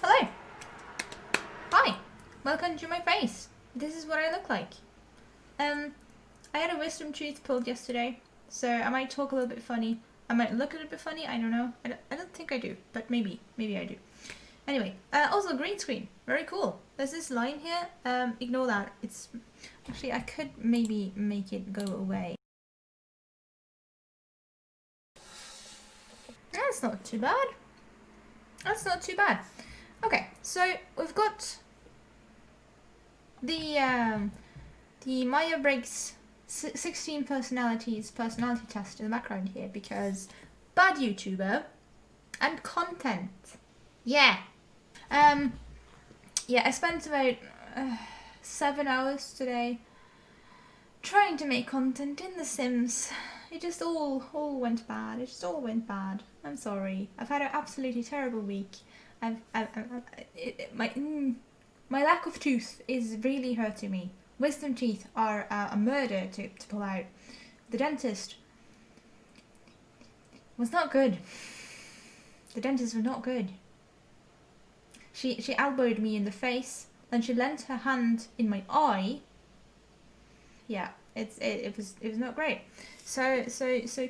Hello. Hi. Welcome to my face. This is what I look like. I had a wisdom tooth pulled yesterday, so I might talk a little bit funny. I might look a little bit funny. I don't know. I don't think I do, but maybe I do. Anyway, also green screen. Very cool. There's this line here. Ignore that. It's actually I could maybe make it go away. That's not too bad. That's not too bad. Okay, so we've got the Myers-Briggs 16 personality test in the background here because bad YouTuber and content. Yeah. Yeah, I spent about 7 hours today trying to make content in The Sims. It just all went bad. It just all went bad. I'm sorry. I've had an absolutely terrible week. My lack of tooth is really hurting me. Wisdom teeth are a murder to pull out. The dentist was not good. The dentist was not good. She elbowed me in the face, then she leant her hand in my eye. Yeah, it was not great. So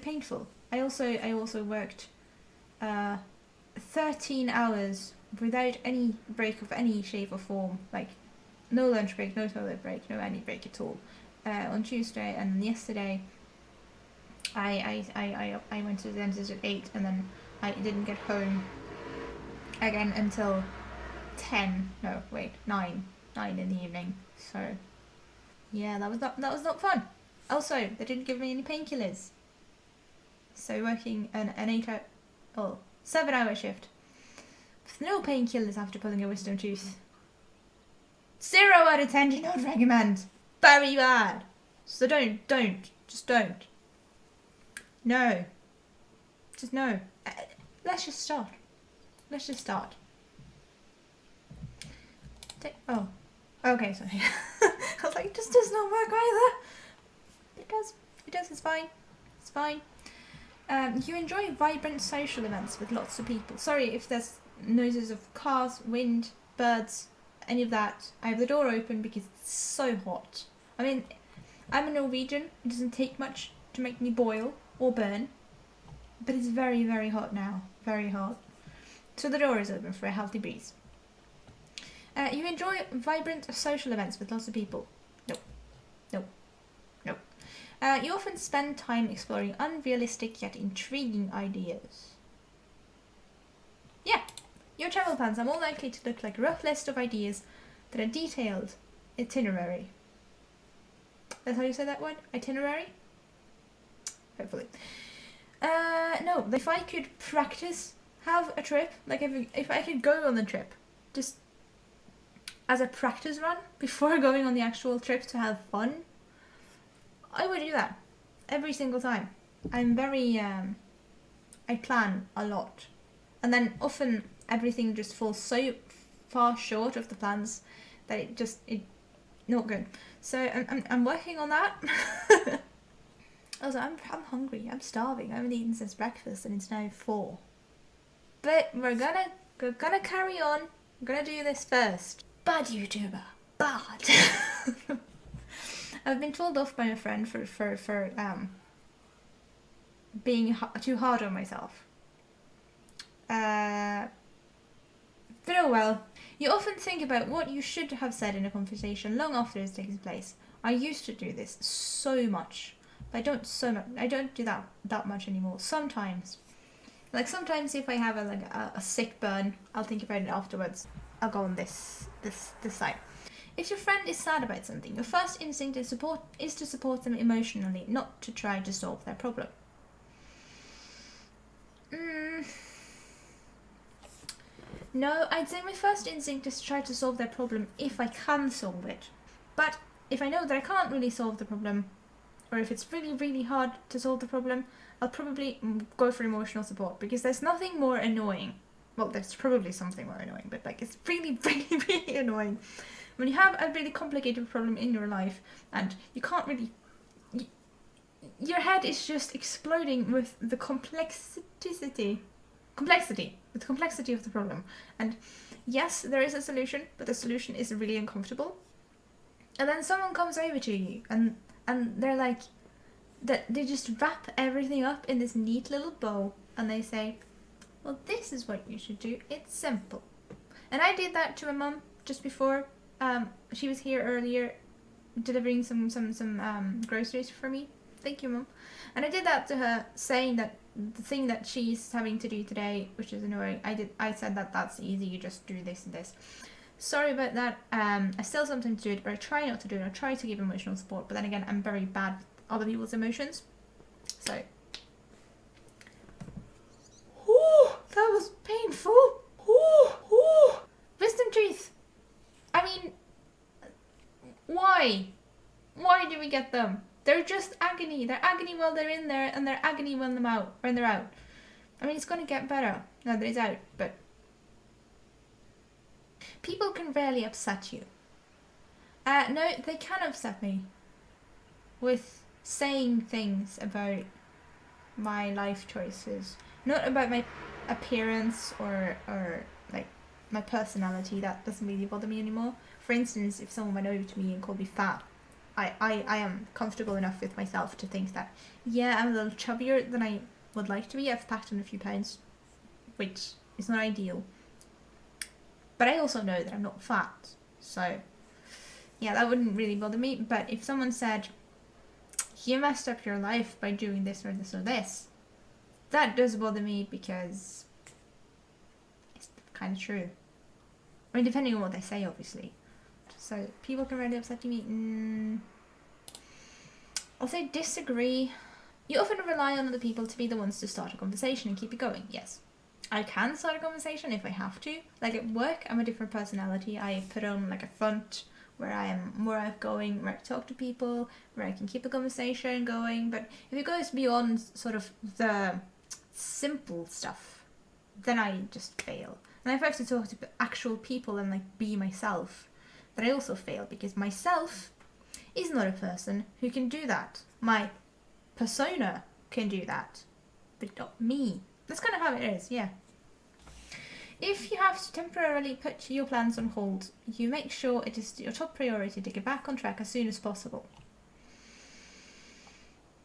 painful. I also worked 13 hours without any break of any shape or form, like no lunch break, no toilet break, no any break at all. On Tuesday and yesterday, I went to the dentist at 8, and then I didn't get home again until 9 in the evening. So yeah, that was not fun. Also, they didn't give me any painkillers. So working an 7-hour shift with no painkillers after pulling a wisdom tooth. 0 out of 10 do not recommend. Very bad. So just don't. No. Just no. Let's just start. Oh. Okay, sorry. I was like, it just does not work either. It does, it's fine. It's fine. You enjoy vibrant social events with lots of people. Sorry if there's noises of cars, wind, birds, any of that. I have the door open because it's so hot. I mean, I'm a Norwegian. It doesn't take much to make me boil or burn. But it's very, very hot now. Very hot. So the door is open for a healthy breeze. You enjoy vibrant social events with lots of people. Nope. You often spend time exploring unrealistic yet intriguing ideas. Yeah, your travel plans are more likely to look like a rough list of ideas than a detailed itinerary. That's how you say that word? Itinerary? Hopefully. No, if I could have a trip, like if I could go on the trip, just as a practice run before going on the actual trip to have fun, I would do that every single time. I'm very, I plan a lot. And then often everything just falls so far short of the plans that it not good. So I'm working on that. Also, I'm hungry. I'm starving. I haven't eaten since breakfast and it's now 4. But we're gonna carry on. I'm gonna do this first. Bad YouTuber. Bad. I've been told off by a friend for being too hard on myself. But oh well. You often think about what you should have said in a conversation long after it's taken place. I used to do this so much, but I don't do that much anymore. Sometimes, if I have a sick burn, I'll think about it afterwards. I'll go on this side. If your friend is sad about something, your first instinct is to support them emotionally, not to try to solve their problem. No, I'd say my first instinct is to try to solve their problem if I can solve it. But if I know that I can't really solve the problem, or if it's really, really hard to solve the problem, I'll probably go for emotional support, because there's nothing more annoying. Well, there's probably something more annoying, but it's really, really, really annoying when you have a really complicated problem in your life and you can't really... your head is just exploding with the complexity of the problem, and yes, there is a solution, but the solution is really uncomfortable. And then someone comes over to you and they're like, that they just wrap everything up in this neat little bow and they say, well, this is what you should do. It's simple. And I did that to my mum just before. She was here earlier delivering some groceries for me. Thank you, Mum. And I did that to her, saying that the thing that she's having to do today, which is annoying, I said that that's easy, you just do this and this. Sorry about that. I still sometimes do it, but I try not to do it. I try to give emotional support, but then again, I'm very bad with other people's emotions. So, ooh, that was painful. Ooh. Wisdom teeth. I mean, why? Why do we get them? They're just agony. They're agony while they're in there, and they're agony when they're out. I mean, it's going to get better now that it's out, but people can rarely upset you. No, they can upset me with saying things about my life choices, not about my appearance or like my personality. That doesn't really bother me anymore. For instance, if someone went over to me and called me fat, I am comfortable enough with myself to think that, yeah, I'm a little chubbier than I would like to be. I've packed on a few pounds, which is not ideal. But I also know that I'm not fat. So, yeah, that wouldn't really bother me. But if someone said, you messed up your life by doing this or this or this, that does bother me because it's kind of true. I mean, depending on what they say, obviously. So, people can really upset me. I'll say disagree. You often rely on other people to be the ones to start a conversation and keep it going. Yes. I can start a conversation if I have to. Like at work, I'm a different personality. I put on like a front where I am more outgoing, where I talk to people, where I can keep a conversation going. But if it goes beyond sort of the simple stuff, then I just fail. And if I have to talk to actual people and like be myself, then I also fail, because myself is not a person who can do that. My persona can do that, but not me. That's kind of how it is, yeah. If you have to temporarily put your plans on hold, you make sure it is your top priority to get back on track as soon as possible.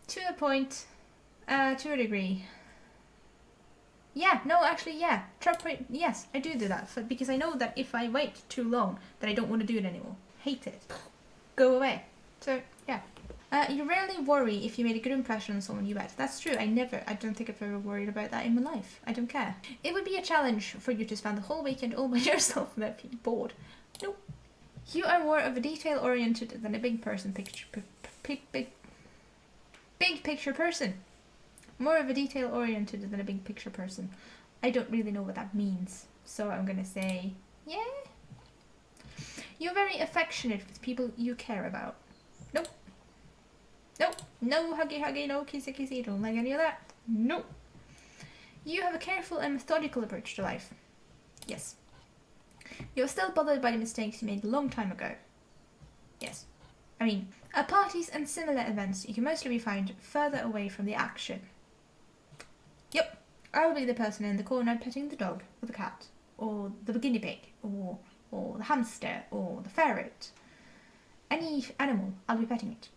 To a point, to a degree. Yeah, no, actually, yeah. Yes, I do that, because I know that if I wait too long, that I don't want to do it anymore. Hate it. Go away. So, yeah. You rarely worry if you made a good impression on someone you met. That's true. I don't think I've ever worried about that in my life. I don't care. It would be a challenge for you to spend the whole weekend all by yourself without being bored. Nope. You are more of a detail-oriented than a big picture person. More of a detail-oriented than a big picture person. I don't really know what that means, so I'm gonna say, yeah. You're very affectionate with people you care about. Nope. Nope. No huggy, no kissy, don't like any of that. Nope. You have a careful and methodical approach to life. Yes. You're still bothered by the mistakes you made a long time ago. Yes. I mean, at parties and similar events, you can mostly be found further away from the action. Yep. I'll be the person in the corner petting the dog, or the cat, or the guinea pig, or the hamster, or the ferret. Any animal, I'll be petting it.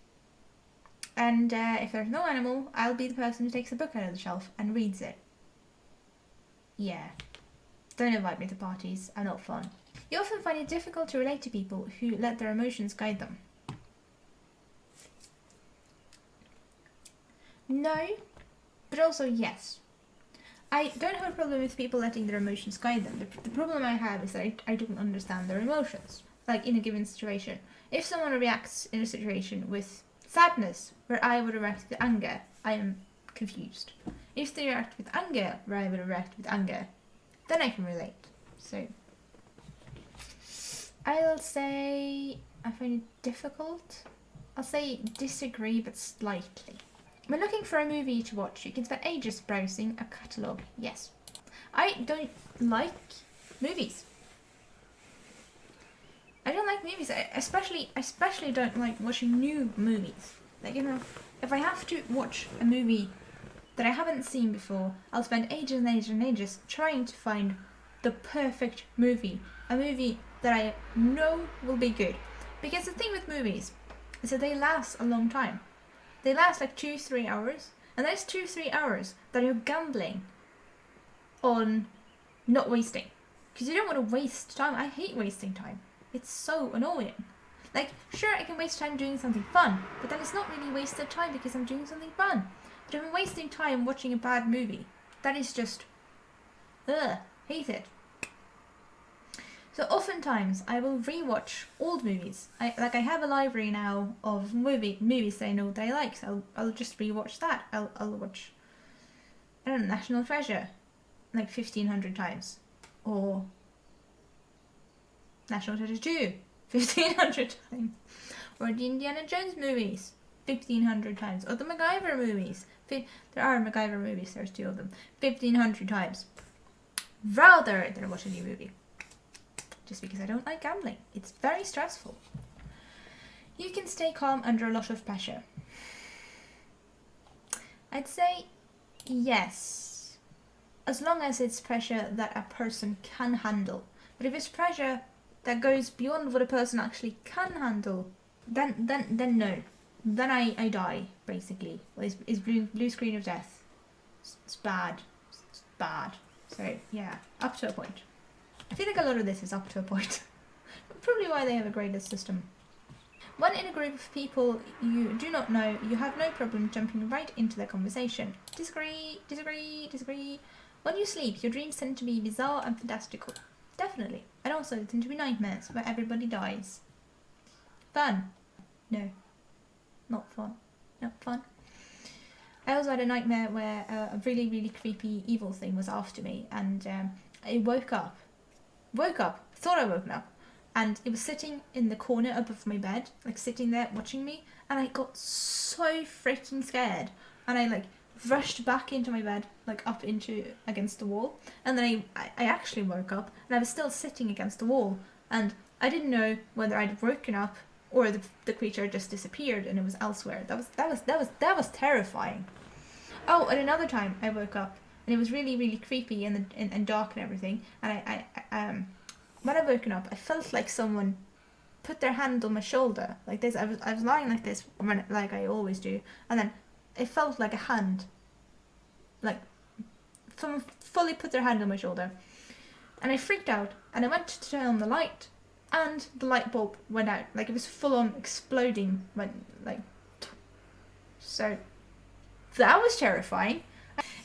And if there's no animal, I'll be the person who takes a book out of the shelf and reads it. Yeah. Don't invite me to parties. I'm not fun. You often find it difficult to relate to people who let their emotions guide them. No, but also yes. I don't have a problem with people letting their emotions guide them. The problem I have is that I don't understand their emotions. Like in a given situation. If someone reacts in a situation with sadness, where I would react with anger, I am confused. If they react with anger, where I would react with anger, then I can relate. So, I'll say I find it difficult. I'll say disagree, but slightly. When looking for a movie to watch, you can spend ages browsing a catalogue. Yes. I don't like movies. I don't like movies. I especially don't like watching new movies. Like, you know, if I have to watch a movie that I haven't seen before, I'll spend ages and ages and ages trying to find the perfect movie a movie that I know will be good. Because the thing with movies is that they last a long time. They last like 2-3 hours, and that's 2-3 hours that you're gambling on not wasting. Because you don't want to waste time. I hate wasting time. It's so annoying. Like, sure, I can waste time doing something fun, but then it's not really wasted time because I'm doing something fun. But if I'm wasting time watching a bad movie, that is just, hate it. So oftentimes I will rewatch old movies. I have a library now of movies that I know that I like. So I'll just rewatch that. I'll watch, I don't know, National Treasure like 1,500 times, or National Treasure 2 1,500 times, or the Indiana Jones movies 1,500 times, or the MacGyver movies. There are MacGyver movies. There's 2 of them. 1,500 times, rather than watch a new movie. Just because I don't like gambling. It's very stressful. You can stay calm under a lot of pressure. I'd say yes, as long as it's pressure that a person can handle. But if it's pressure that goes beyond what a person actually can handle, then no. Then I die, basically. It's blue screen of death. It's bad. It's bad. So, yeah, up to a point. I feel like a lot of this is up to a point. Probably why they have a graded system. When in a group of people you do not know, you have no problem jumping right into their conversation. Disagree. When you sleep, your dreams tend to be bizarre and fantastical. Definitely. And also tend to be nightmares where everybody dies. Fun? No. Not fun. Not fun. I also had a nightmare where a really, really creepy evil thing was after me, and I woke up, thought I woken up, and it was sitting in the corner above my bed, like sitting there watching me, and I got so freaking scared, and I like rushed back into my bed, like up against the wall, and then I actually woke up, and I was still sitting against the wall, and I didn't know whether I'd woken up or the creature just disappeared and it was elsewhere. That was terrifying. Oh, and another time I woke up and it was really, really creepy and dark and everything, and I when I woken up, I felt like someone put their hand on my shoulder like this. I was lying like this, like I always do, and then it felt like a hand, like someone fully put their hand on my shoulder, and I freaked out and I went to turn on the light, and the light bulb went out, like it was full on exploding, so that was terrifying.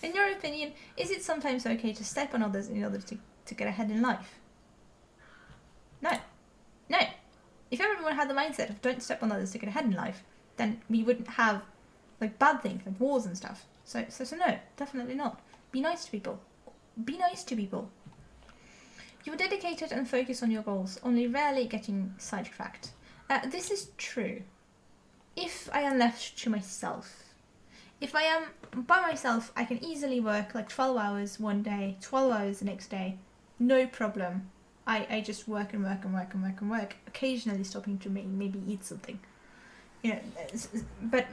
In your opinion, is it sometimes okay to step on others in order to get ahead in life? No. If everyone had the mindset of don't step on others to get ahead in life, then we wouldn't have like bad things like wars and stuff. So no, definitely not. Be nice to people. Be nice to people. You are dedicated and focused on your goals, only rarely getting sidetracked. This is true. If I am left to myself. If I am by myself, I can easily work like 12 hours one day, 12 hours the next day. No problem. I just work and work, occasionally stopping to maybe eat something. You know, but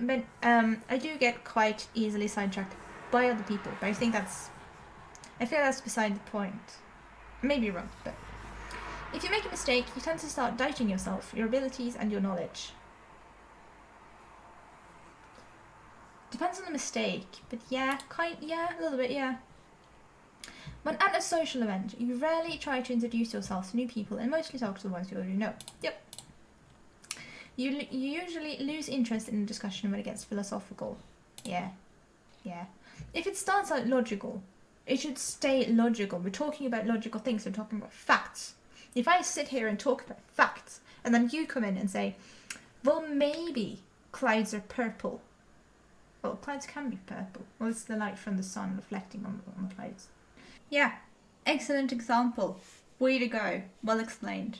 I do get quite easily sidetracked by other people, but I feel that's beside the point. Maybe wrong, but if you make a mistake, you tend to start doubting yourself, your abilities and your knowledge. Depends on the mistake, but yeah, a little bit, yeah. When at a social event, you rarely try to introduce yourself to new people and mostly talk to the ones you already know. Yep. You usually lose interest in the discussion when it gets philosophical. Yeah. If it starts out logical, it should stay logical. We're talking about logical things, we're talking about facts. If I sit here and talk about facts, and then you come in and say, well, maybe clouds are purple. Well, clouds can be purple. Well, it's the light from the sun reflecting on the clouds. Yeah, excellent example. Way to go. Well explained.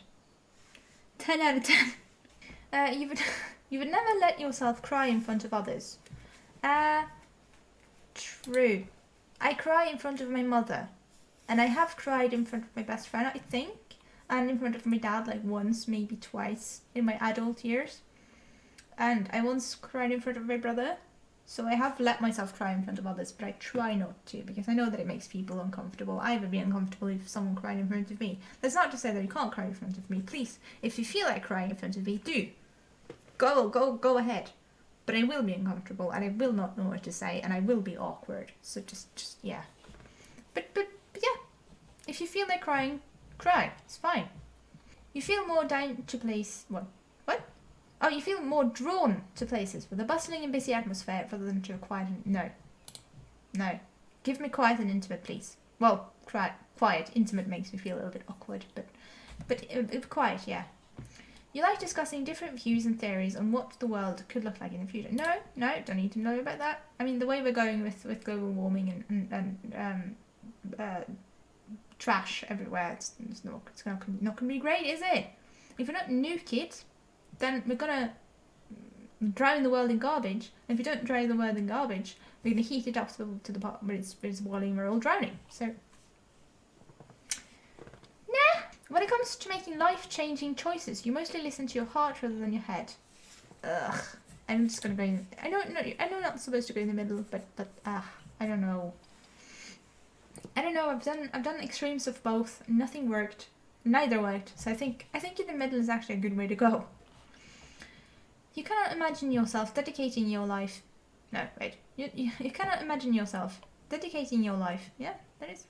10 out of 10. You would never let yourself cry in front of others. True. I cry in front of my mother. And I have cried in front of my best friend, I think. And in front of my dad like once, maybe twice in my adult years. And I once cried in front of my brother. So I have let myself cry in front of others, but I try not to because I know that it makes people uncomfortable. I would be uncomfortable if someone cried in front of me. That's not to say that you can't cry in front of me. Please, if you feel like crying in front of me, do. Go ahead. But I will be uncomfortable and I will not know what to say and I will be awkward. So just yeah. But yeah. If you feel like crying, cry. It's fine. You feel more down to place... What? Oh, you feel more drawn to places with a bustling and busy atmosphere rather than to a quiet... No. Give me quiet and intimate, please. Well, quiet. Intimate makes me feel a little bit awkward, but quiet, yeah. You like discussing different views and theories on what the world could look like in the future. No, don't need to know about that. I mean, the way we're going with global warming and trash everywhere, it's not going to be great, is it? If we don't nuke it, then we're going to drown the world in garbage. And if we don't drown the world in garbage, we're going to heat it up to the part where it's boiling and we're all drowning. So, when it comes to making life-changing choices, you mostly listen to your heart rather than your head. Ugh. I'm just gonna go in... I know I'm not supposed to go in the middle, but I don't know. I've done extremes of both. Nothing worked. Neither worked. So I think in the middle is actually a good way to go. You cannot imagine yourself dedicating your life... No, wait. You cannot imagine yourself dedicating your life... Yeah, that is...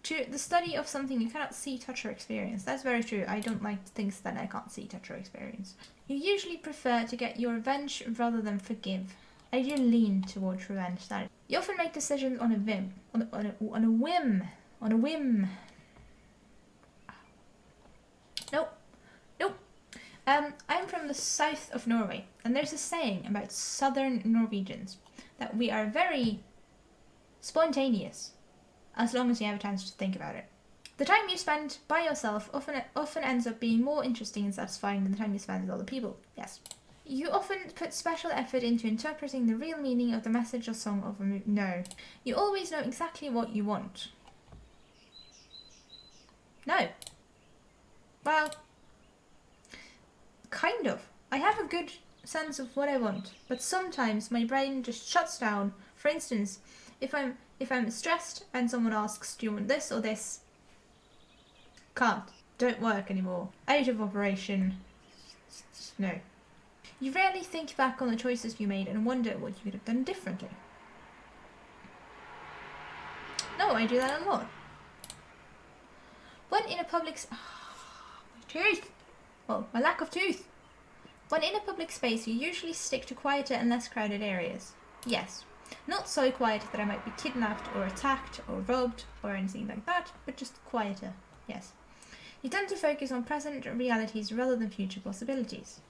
to the study of something you cannot see, touch, or experience. That's very true. I don't like things that I can't see, touch, or experience. You usually prefer to get your revenge rather than forgive. I do lean towards revenge. That is. You often make decisions on a whim. On a whim. Nope. I'm from the south of Norway, and there's a saying about southern Norwegians that we are very spontaneous. As long as you have a chance to think about it. The time you spend by yourself often ends up being more interesting and satisfying than the time you spend with other people. Yes. You often put special effort into interpreting the real meaning of the message or song of a movie. No. You always know exactly what you want. No. Well, kind of. I have a good sense of what I want, but sometimes my brain just shuts down. For instance, if I'm stressed and someone asks, do you want this or this? Can't. Don't work anymore. Out of operation. No. You rarely think back on the choices you made and wonder what you could have done differently. No, I do that a lot. When in a public... my tooth! Well, my lack of tooth. When in a public space, you usually stick to quieter and less crowded areas. Yes. Not so quiet that I might be kidnapped or attacked or robbed or anything like that, but just quieter, yes. You tend to focus on present realities rather than future possibilities.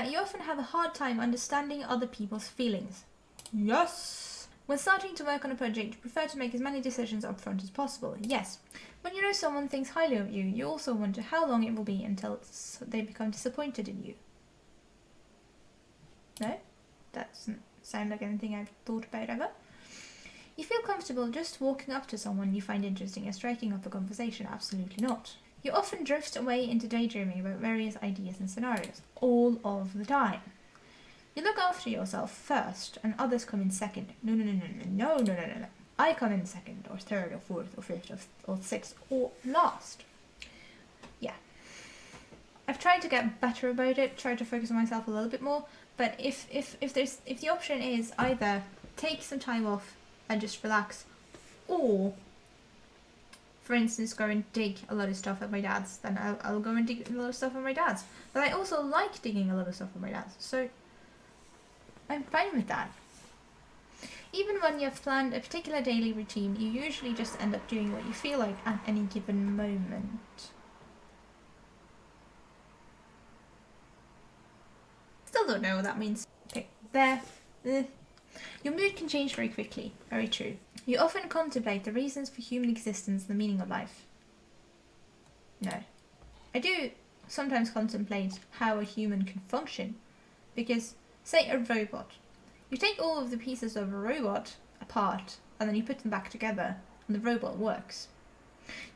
You often have a hard time understanding other people's feelings. Yes! When starting to work on a project, you prefer to make as many decisions up front as possible. Yes. When you know someone thinks highly of you, you also wonder how long it will be until they become disappointed in you. No? That doesn't sound like anything I've thought about ever. You feel comfortable just walking up to someone you find interesting and striking up a conversation? Absolutely not. You often drift away into daydreaming about various ideas and scenarios. All of the time. You look after yourself first and others come in second. No. I come in second or third or fourth or fifth or sixth or last. Yeah. I've tried to get better about it, tried to focus on myself a little bit more, but if the option is either take some time off and just relax, or for instance go and dig a lot of stuff at my dad's, then I'll go and dig a lot of stuff at my dad's. But I also like digging a lot of stuff at my dad's, so I'm fine with that. Even when you have planned a particular daily routine, you usually just end up doing what you feel like at any given moment. Still don't know what that means. Okay, there. Your mood can change very quickly. Very true. You often contemplate the reasons for human existence and the meaning of life. No. I do sometimes contemplate how a human can function. Because, say a robot. You take all of the pieces of a robot apart and then you put them back together and the robot works.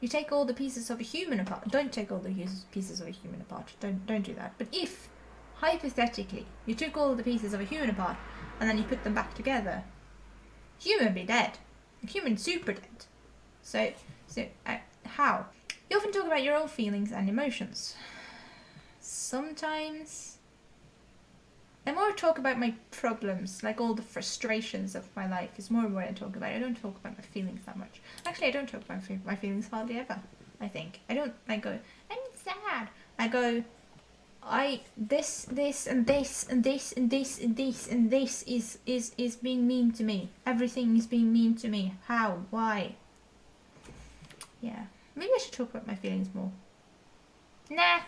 You take all the pieces of a human apart. Don't take all the pieces of a human apart. Don't do that. But if hypothetically, you took all the pieces of a human apart and then you put them back together, human be dead. Human super dead. So how? You often talk about your own feelings and emotions. Sometimes I more talk about my problems, like all the frustrations of my life is more what I talk about. I don't talk about my feelings that much. Actually, I don't talk about my feelings hardly ever, I think. I go, I'm sad. I go, this and this and this and this and this and this is being mean to me. Everything is being mean to me. How? Why? Yeah. Maybe I should talk about my feelings more. Nah.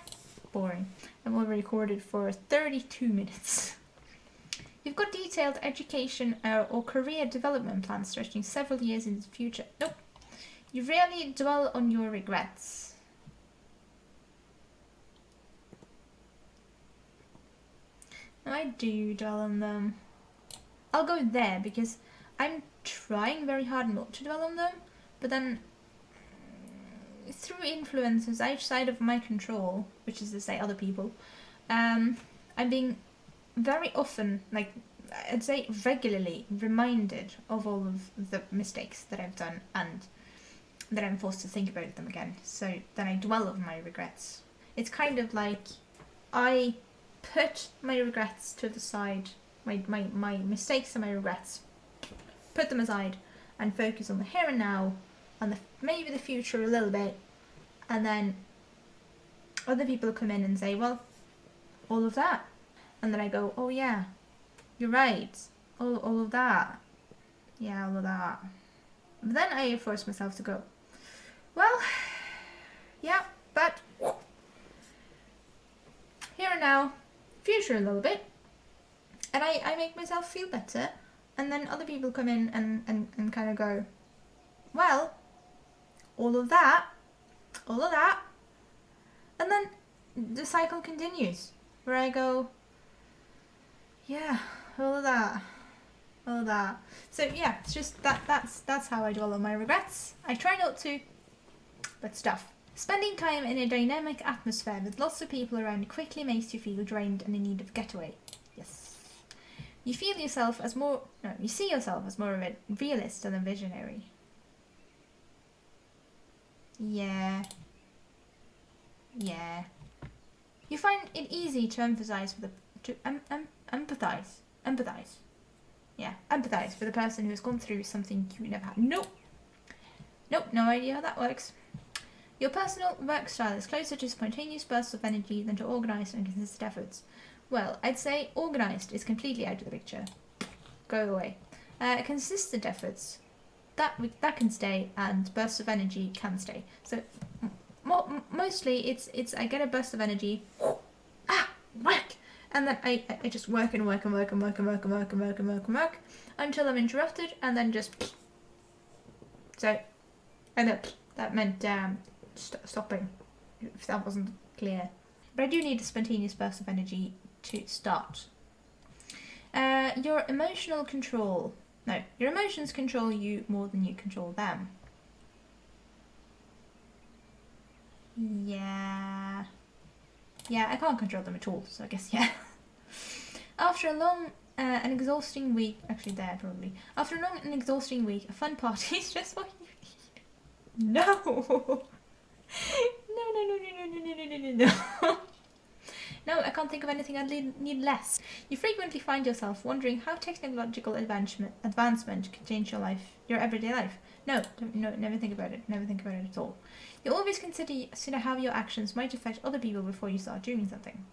Boring. I'm already recorded for 32 minutes. You've got detailed education or career development plans stretching several years into the future. Nope. You rarely dwell on your regrets. I do dwell on them. I'll go there because I'm trying very hard not to dwell on them, but then through influences outside of my control, which is to say other people, I'm being very often, like I'd say regularly, reminded of all of the mistakes that I've done and that I'm forced to think about them again. So then I dwell on my regrets. It's kind of like I put my regrets to the side, my mistakes and my regrets, put them aside and focus on the here and now and maybe the future a little bit, and then other people come in and say, well, all of that, and then I go, oh yeah, you're right, all of that, yeah, all of that. But then I force myself to go, well, yeah, but here and now, future a little bit, and I make myself feel better, and then other people come in and kind of go, well, all of that, and then the cycle continues, where I go, yeah, all of that. So yeah, it's just that's how I dwell on my regrets. I try not to, but stuff. Spending time in a dynamic atmosphere with lots of people around quickly makes you feel drained and in need of getaway. Yes. You see yourself as more of a realist than a visionary. Yeah. You find it easy to empathize empathize. Yeah, empathize with a person who has gone through something you never had. Nope, no idea how that works. Your personal work style is closer to spontaneous bursts of energy than to organised and consistent efforts. Well, I'd say organised is completely out of the picture. Go away. Consistent efforts, that can stay, and bursts of energy can stay. So mostly it's I get a burst of energy, whack, and then I just work until I'm interrupted, and then just so, and that meant stopping, if that wasn't clear. But I do need a spontaneous burst of energy to start. Your emotions control you more than you control them. Yeah, I can't control them at all, so I guess yeah. After a long and exhausting week, After a long and exhausting week, a fun party is just what you need. No. No, I can't think of anything I'd need less. You frequently find yourself wondering how technological advancement can change your everyday life. No, never think about it. Never think about it at all. You always consider how your actions might affect other people before you start doing something.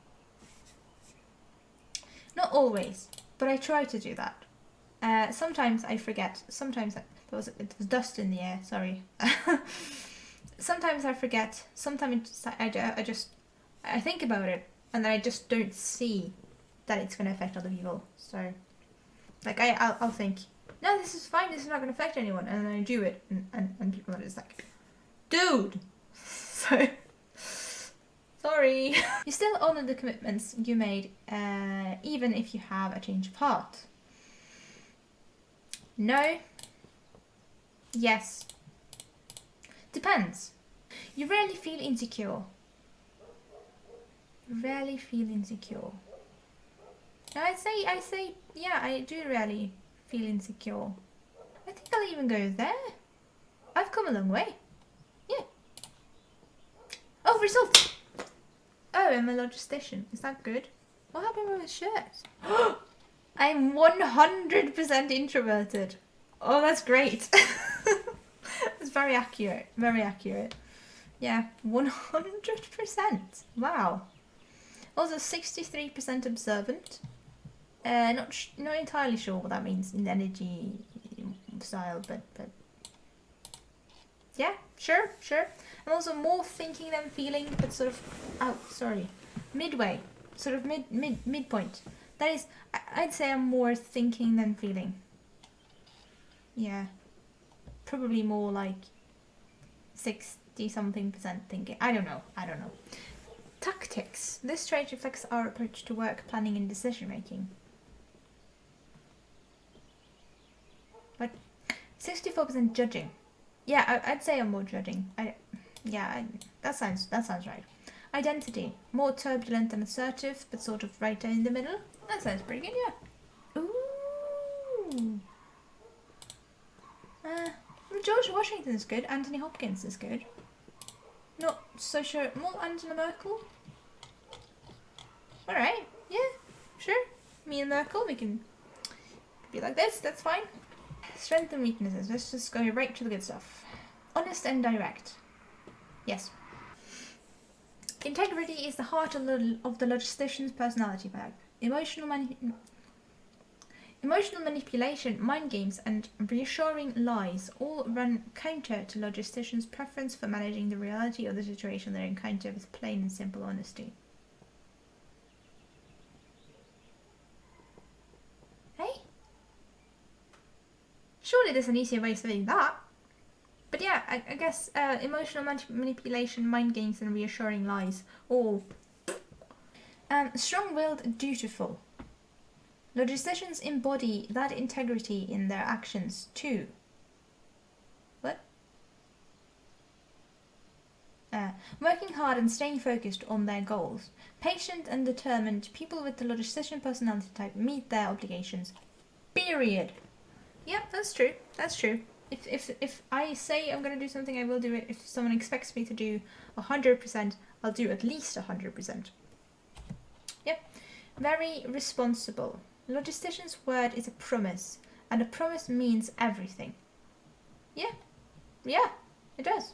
Not always, but I try to do that. Sometimes I forget. Sometimes it was dust in the air. Sorry. Sometimes I forget. Sometimes I think about it, and then I just don't see that it's going to affect other people. So, like I'll think, no, this is fine. This is not going to affect anyone, and then I do it, and people are just like, dude. So, sorry. You still honor the commitments you made, even if you have a change of heart. No. Yes. Depends. You rarely feel insecure. I say, yeah, I do really feel insecure. I think I'll even go there. I've come a long way. Yeah. Oh, result! Oh, I'm a logistician. Is that good? What happened with his shirt? I'm 100% introverted. Oh, that's great. That's very accurate. Very accurate. Yeah, 100%. Wow. Also, 63% observant. Not entirely sure what that means in energy style, but yeah, sure. I'm also more thinking than feeling, but sort of midway, sort of midpoint. That is, I'd say I'm more thinking than feeling. Yeah, probably more like 60-something% thinking. I don't know. Tactics. This trait reflects our approach to work, planning, and decision making. What? 64% judging. Yeah, I'd say I'm more judging. That sounds right. Identity. More turbulent and assertive, but sort of right in the middle. That sounds pretty good, yeah. Ooh. George Washington is good. Anthony Hopkins is good. Not so sure. More Angela Merkel? Alright, yeah, sure. Me and Merkel, we can be like this, that's fine. Strengths and weaknesses. Let's just go right to the good stuff. Honest and direct. Yes. Integrity is the heart of the logistician's personality type. Emotional manipulation, mind games, and reassuring lies all run counter to logisticians' preference for managing the reality of the situation they encounter with plain and simple honesty. Hey? Surely there's an easier way of saying that. But yeah, I guess emotional manipulation, mind games, and reassuring lies all. Strong-willed, dutiful. Logisticians embody that integrity in their actions too. What? Working hard and staying focused on their goals. Patient and determined, people with the logistician personality type meet their obligations. Period. Yeah, that's true. If I say I'm going to do something, I will do it. If someone expects me to do 100%, I'll do at least 100%. Yep. Very responsible. Logistician's word is a promise, and a promise means everything. Yeah, it does.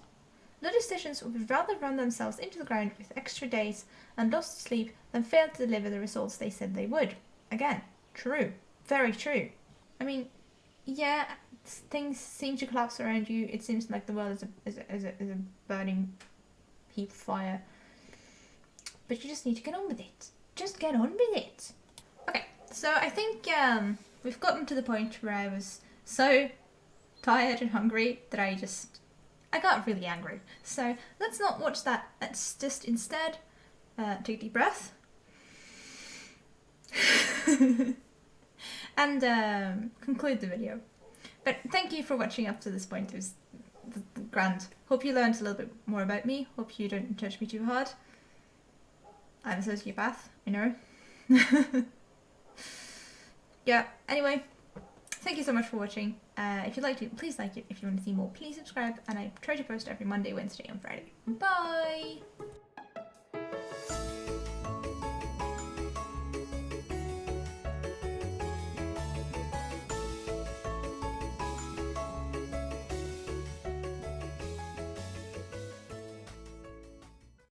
Logisticians would rather run themselves into the ground with extra days and lost sleep than fail to deliver the results they said they would. Again, true. Very true. I mean, yeah, things seem to collapse around you. It seems like the world is a burning heap of fire. But you just need to get on with it. Just get on with it. Okay, so I think we've gotten to the point where I was so tired and hungry that I got really angry. So let's not watch that. Let's just instead take a deep breath. And conclude the video. But thank you for watching up to this point. It was grand. Hope you learned a little bit more about me. Hope you don't judge me too hard. I'm a sociopath, I know. Yeah, anyway, thank you so much for watching. If you liked it, please like it. If you want to see more, please subscribe. And I try to post every Monday, Wednesday, and Friday. Bye!